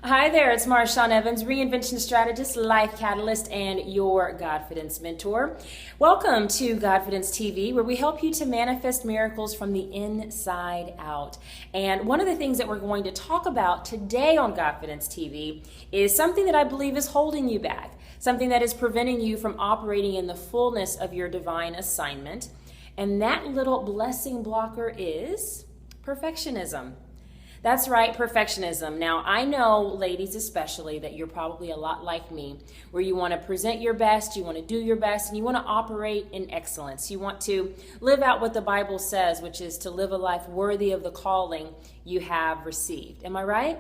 Hi there, it's Marshawn Evans, reinvention strategist, life catalyst, and your GODfidence mentor. Welcome to GODfidence TV, where we help you to manifest miracles from the inside out. And one of the things that we're going to talk about today on GODfidence TV is something that I believe is holding you back, something that is preventing you from operating in the fullness of your divine assignment. And that little blessing blocker is perfectionism. That's right, perfectionism. Now, I know, ladies especially, that you're probably a lot like me, where you want to present your best, you want to do your best, and you want to operate in excellence. You want to live out what the Bible says, which is to live a life worthy of the calling you have received. Am I right?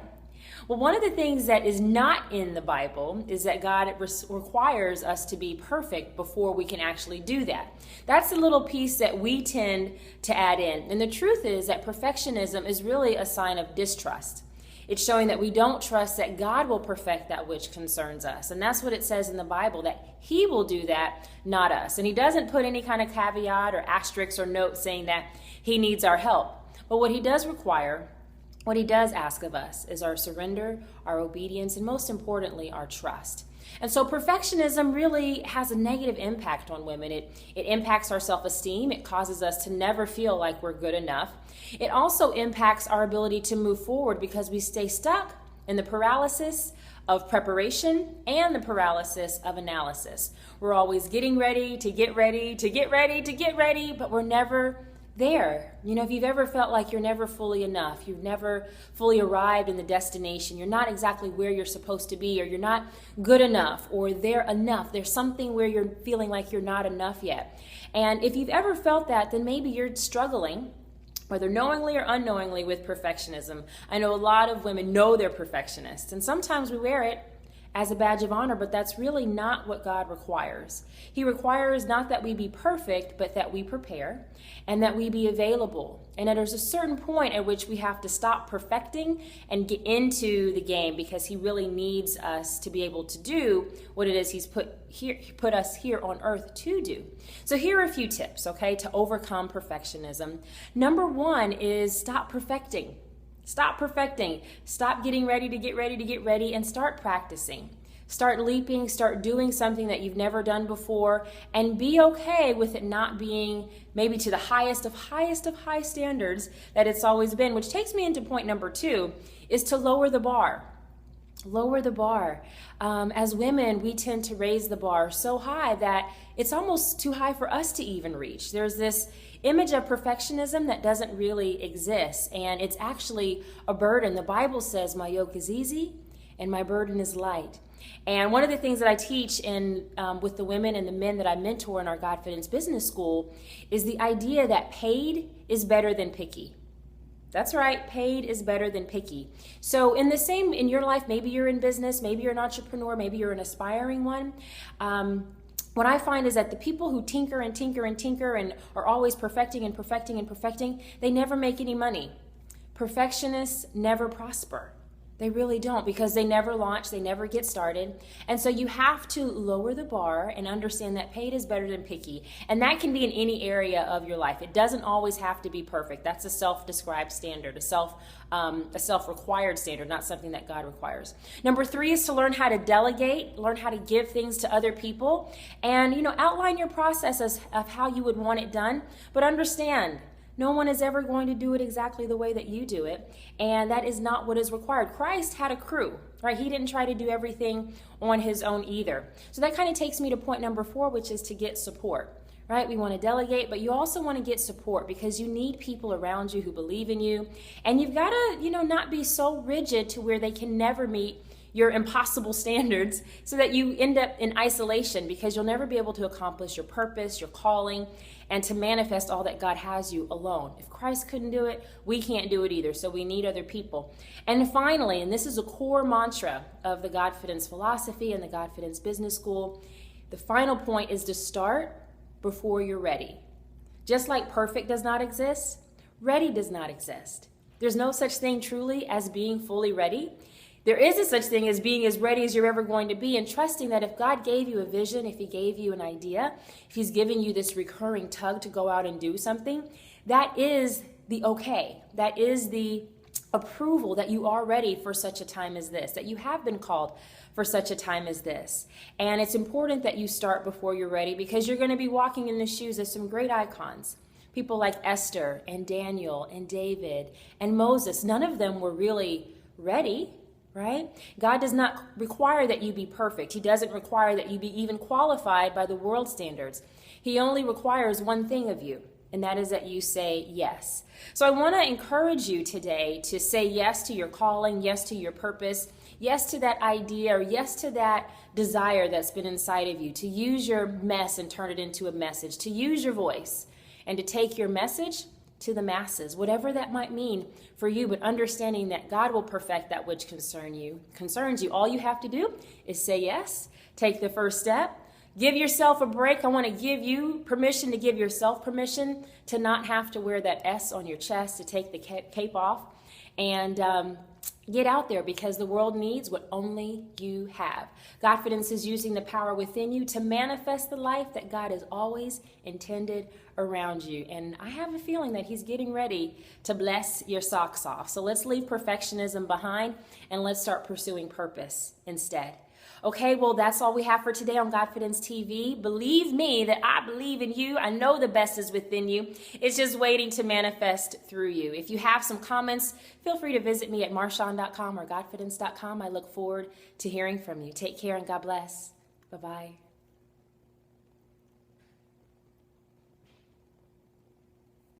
Well, one of the things that is not in the Bible is that God requires us to be perfect before we can actually do that. That's the little piece that we tend to add in. And the truth is that perfectionism is really a sign of distrust. It's showing that we don't trust that God will perfect that which concerns us. And that's what it says in the Bible, that He will do that, not us. And He doesn't put any kind of caveat or asterisk or note saying that He needs our help. But what He does require, what He does ask of us, is our surrender, our obedience, and most importantly, our trust. And so perfectionism really has a negative impact on women. It impacts our self-esteem. It causes us to never feel like we're good enough. It also impacts our ability to move forward because we stay stuck in the paralysis of preparation and the paralysis of analysis. We're always getting ready to get ready, to get ready, to get ready, but we're never there. You know, if you've ever felt like you're never fully enough, you've never fully arrived in the destination, you're not exactly where you're supposed to be, or you're not good enough, or there enough, there's something where you're feeling like you're not enough yet. And if you've ever felt that, then maybe you're struggling, whether knowingly or unknowingly, with perfectionism. I know a lot of women know they're perfectionists, and sometimes we wear it as a badge of honor, but that's really not what God requires. He requires not that we be perfect, but that we prepare and that we be available. And there's a certain point at which we have to stop perfecting and get into the game, because He really needs us to be able to do what it is He's put us here on earth to do. So here are a few tips, okay, to overcome perfectionism. Number one is stop perfecting. Stop perfecting. Stop getting ready to get ready to get ready, and start practicing. Start leaping, start doing something that you've never done before, and be okay with it not being maybe to the highest of high standards that it's always been, which takes me into point number two, is to lower the bar. Lower the bar. As women, we tend to raise the bar so high that it's almost too high for us to even reach. There's this image of perfectionism that doesn't really exist, and it's actually a burden. The Bible says, "My yoke is easy and my burden is light." And one of the things that I teach with the women and the men that I mentor in our GODfidence Business School is the idea that paid is better than picky. That's right, paid is better than picky. So in your life, maybe you're in business, maybe you're an entrepreneur, maybe you're an aspiring one. What I find is that the people who tinker and tinker and tinker and are always perfecting and perfecting and perfecting, they never make any money. Perfectionists never prosper. They really don't, because they never launch, they never get started. And so you have to lower the bar and understand that paid is better than picky. And that can be in any area of your life. It doesn't always have to be perfect. That's a self-described standard, a self-required standard, not something that God requires. Number three is to learn how to delegate, learn how to give things to other people, and outline your process of how you would want it done, but understand no one is ever going to do it exactly the way that you do it, and that is not what is required. Christ had a crew, right? He didn't try to do everything on His own either. So that kind of takes me to point number four, which is to get support, right? We want to delegate, but you also want to get support, because you need people around you who believe in you, and you've got to, not be so rigid to where they can never meet your impossible standards, so that you end up in isolation, because you'll never be able to accomplish your purpose, your calling, and to manifest all that God has you alone. If Christ couldn't do it, we can't do it either. So we need other people. And finally, and this is a core mantra of the GODfidence philosophy and the GODfidence Business School, the final point is to start before you're ready. Just like perfect does not exist, ready does not exist. There's no such thing truly as being fully ready. There is a such thing as being as ready as you're ever going to be, and trusting that if God gave you a vision, if He gave you an idea, if He's giving you this recurring tug to go out and do something, that is the okay. That is the approval that you are ready for such a time as this, that you have been called for such a time as this. And it's important that you start before you're ready, because you're going to be walking in the shoes of some great icons. People like Esther and Daniel and David and Moses. None of them were really ready, right? God does not require that you be perfect. He doesn't require that you be even qualified by the world standards. He only requires one thing of you, and that is that you say yes. So I want to encourage you today to say yes to your calling, yes to your purpose, yes to that idea, or yes to that desire that's been inside of you, to use your mess and turn it into a message, to use your voice and to take your message to the masses, whatever that might mean for you, but understanding that God will perfect that which concerns you. All you have to do is say yes, take the first step, give yourself a break. I want to give you permission to give yourself permission to not have to wear that S on your chest, to take the cape off, and get out there, because the world needs what only you have. GODfidence is using the power within you to manifest the life that God has always intended around you. And I have a feeling that He's getting ready to bless your socks off. So let's leave perfectionism behind and let's start pursuing purpose instead. Okay, well, that's all we have for today on GODfidence TV. Believe me that I believe in you. I know the best is within you. It's just waiting to manifest through you. If you have some comments, feel free to visit me at marshawn.com or godfidence.com. I look forward to hearing from you. Take care and God bless. Bye-bye.